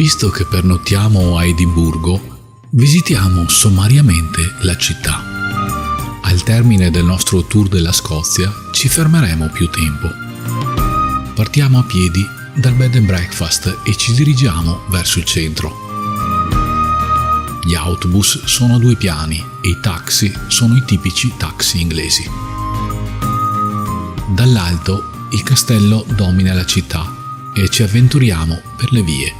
Visto che pernottiamo a Edimburgo, visitiamo sommariamente la città. Al termine del nostro tour della Scozia ci fermeremo più tempo. Partiamo a piedi dal bed and breakfast e ci dirigiamo verso il centro. Gli autobus sono a 2 piani e i taxi sono i tipici taxi inglesi. Dall'alto il castello domina la città e ci avventuriamo per le vie.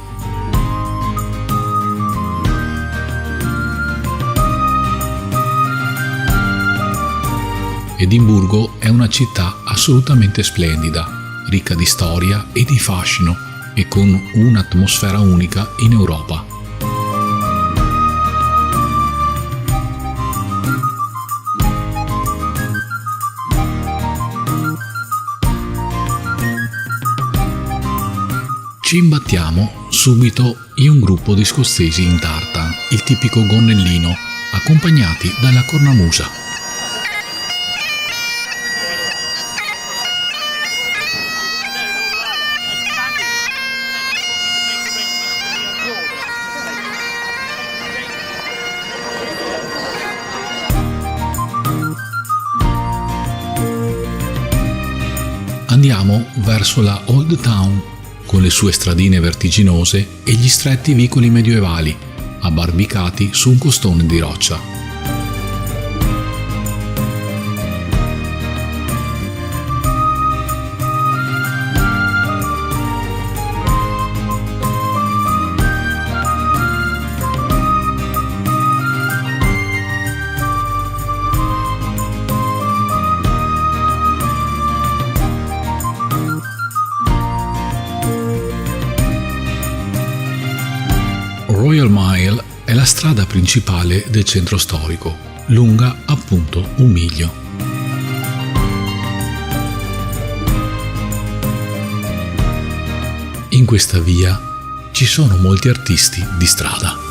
Edimburgo è una città assolutamente splendida, ricca di storia e di fascino e con un'atmosfera unica in Europa. Ci imbattiamo subito in un gruppo di scozzesi in tartan, il tipico gonnellino, accompagnati dalla cornamusa. Andiamo verso la Old Town, con le sue stradine vertiginose e gli stretti vicoli medievali, abbarbicati su un costone di roccia. Royal Mile è la strada principale del centro storico, lunga appunto 1 miglio. In questa via ci sono molti artisti di strada.